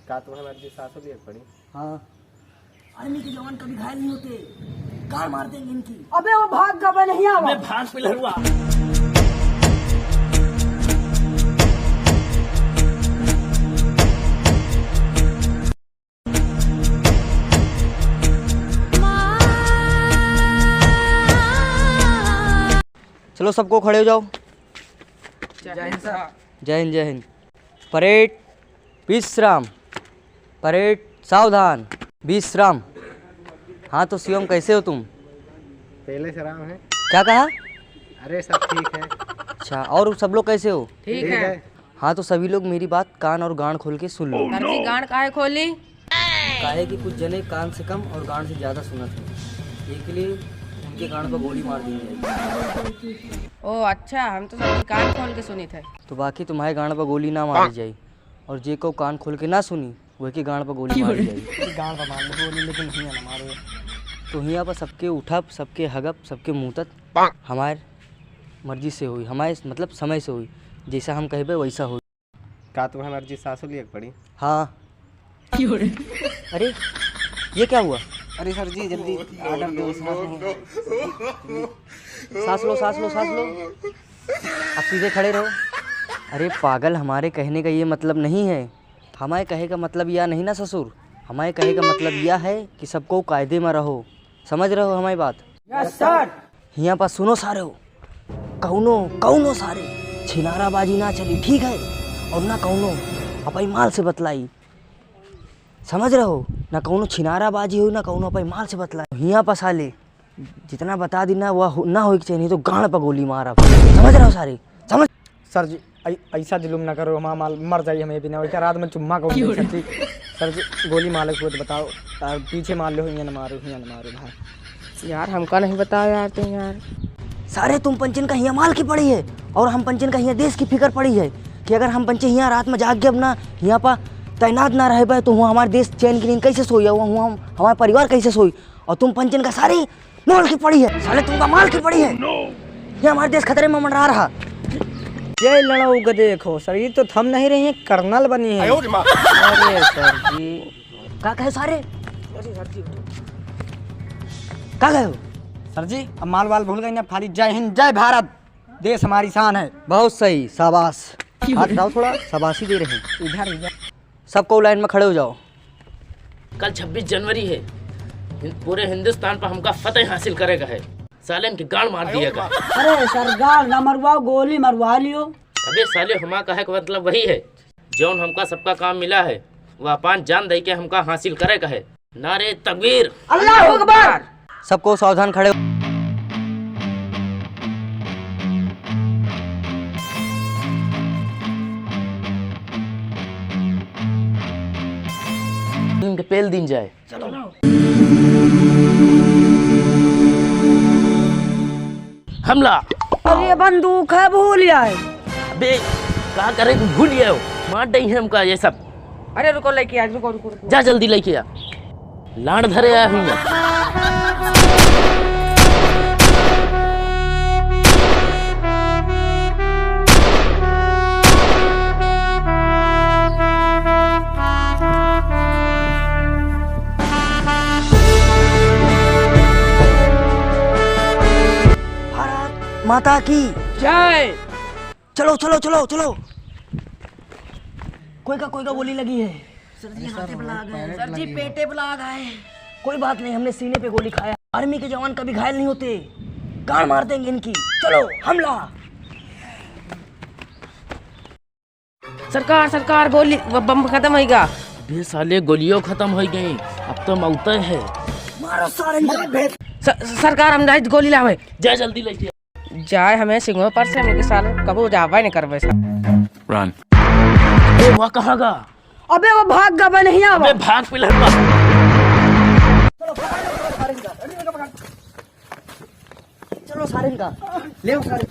का तुम्हें मर्जी सासू भी पड़ी? हाँ। आर्मी के जवान कभी घायल नहीं होते, गाड़ मार देंगे इनकी। अबे वो भाग गए नहीं आवा। मैं भाग पिलरुआ। चलो सबको खड़े हो जाओ। जय हिंद सर। जय हिंद जय हिंद। परेड विश्राम। परेड सावधान विश्राम। हाँ तो शिवम कैसे हो तुम? पहले से आराम है। क्या कहा? अरे सब ठीक है। अच्छा और सब लोग कैसे हो? ठीक है। हाँ तो सभी लोग मेरी बात कान और गांड खोल के सुन लो। सर जी गांड काहे खोली? काहे कि कुछ जने कान से कम और गांड से ज्यादा सुनत है, एक लिए उनके गांड पर गोली मार दी जाएगी। ओ अच्छा, हम तो सब कान खोल के सुनी थे। तो बाकी तुम्हारे गांड पर गोली ना मारी जाए और जे को कान खोल के ना सुनी वही के गांड पर गोली मारी जाएगी। गाँव पर मार लो गोली, लेकिन नहीं है मारो। तो यहाँ पर सबके उठप, सबके हगप, सबके मुँहतत हमारे मर्जी से हुई, हमारे मतलब समय से हुई, जैसा हम कहबे वैसा हुई। का तुम्हें मर्जी सासू लिए पड़ी? हाँ। अरे ये क्या हुआ? अरे सर जी जल्दी ऑर्डर दो। सांस लो सांस लो सांस लो। अब सीधे खड़े रहो। अरे पागल, हमारे कहने का ये मतलब नहीं है। हमारे कहे का मतलब यह नहीं ना ससुर, हमारे कहे का मतलब यह है कि सबको कायदे में रहो। समझ रहे हो हमारी बात? Yes sir. यहाँ पर सुनो सारे हो, कौनो कौनो सारे छिनाराबाजी ना चली, ठीक है? और ना कौनो अपनी माल से बतलाई, समझ रहे हो? ना कौनो छिनाराबाजी हो, ना कौनो अपनी माल से बतलाई। यहाँ पर साले जितना बता दी ना वह ना हो चाहिए, नहीं तो गांड पर गोली मारा। समझ रहे हो सारे? समझ। सर जी ऐसा जुलूम ना करो, हमारा माल मर जाइए हमें बिना वैसा रात में चुम्मा को। सर जी गोली मालिक को तो बताओ, पीछे मार लो, यहाँ न मारो, यहाँ न मारो भाई। यार हमका नहीं बताओ यार तुम यार। सारे तुम पंचन का यहाँ माल की पड़ी है और हम पंचन का यहाँ देश की फिक्र पड़ी है कि अगर हम पंचे यहाँ रात में जाग के अपना यहाँ पर तैनात ना रह पाए तो वहाँ हमारे देश चैन की नींद कैसे सोई, हुआ हमारा परिवार कैसे सोई? और तुम पंचन का सारी माल की पड़ी है, साले तुमका माल की पड़ी है। ये हमारे देश खतरे में मंडरा रहा। ये लड़ाऊ को देखो सर, ये तो थम नहीं रही है, कर्नल बनी है। अरे सर जी क्या कहे सारे? क्या कहे हो? सर जी अब माल वाल भूल गए ना, अब खाली जय हिंद जय भारत, देश हमारी शान है। बहुत सही, शाबाश। हाथ उठाओ, थोड़ा शाबाशी दे रहे हैं। इधर इधर सबको लाइन में खड़े हो जाओ। कल 26 जनवरी है, पूरे हिंदुस्तान पर हमका फतेह हासिल करेगा है। साले इनकी गाड़ मार दिएगा। अरे सर गाड़ ना मरवाओ, गोली मरवा लियो। अबे साले हमा कहे का मतलब वही है, जौन हमका सबका काम मिला है वह अपान जान दे के हमका हासिल करेगा है। नारे तकबीर, अल्लाह अकबर। सबको सावधान खड़े हो। इनके पेल दिन जाए। हमला। अरे बंदूक है, भूल आए। अबे क्या करे तू, भूल गए हो? मार दई है हमका ये सब। अरे रुको लेके आ, रुको रुको रुको। जा जल्दी लेके आ, लाड़ धरे आ हुई है। माता की जय। चलो चलो चलो चलो। कोई का गोली लगी है। सर जी हाथे पे लग गए, सर जी पेटे पे लग गए। कोई बात नहीं, हमने सीने पे गोली खाया। आर्मी के जवान कभी घायल नहीं होते, गाड़ मार देंगे इनकी। चलो हमला। सरकार सरकार गोली बम खत्म होगा। अबे साले गोलियों खत्म हो गई, अब तो मौत है। मारो सारे। सरकार हम नहीं गोली लावे। जा जल्दी लेके आ। जाए हमें सिंहों पर से मिलके साल कबू जावा नहीं करवे सा। रन। ए वहाँ कहाँ गा? अबे वो भाग गए नहीं आवा। अबे भाग पिलरुआ। चलो सारे इनका ले सारे।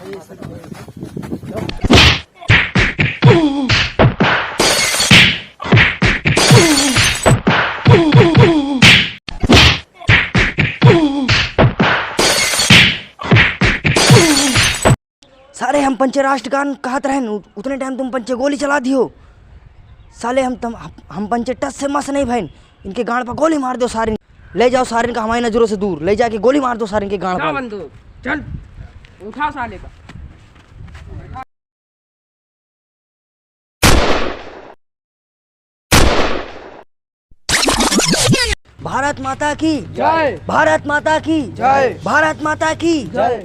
सारे हम पंचे राष्ट्रगान कहत रहे, उतने टाइम तुम पंचे गोली चला दियो। साले हम पंचे टस से मस नहीं भाई, इनके गांड पर गोली मार दो सारिन, ले जाओ सारिन का हमारी नजरों से दूर, ले जाके गोली मार दो सारिन के गांड पर। बंदूक चल उठा साले का। भारत माता की जय। भारत माता की जय। भारत माता की जय।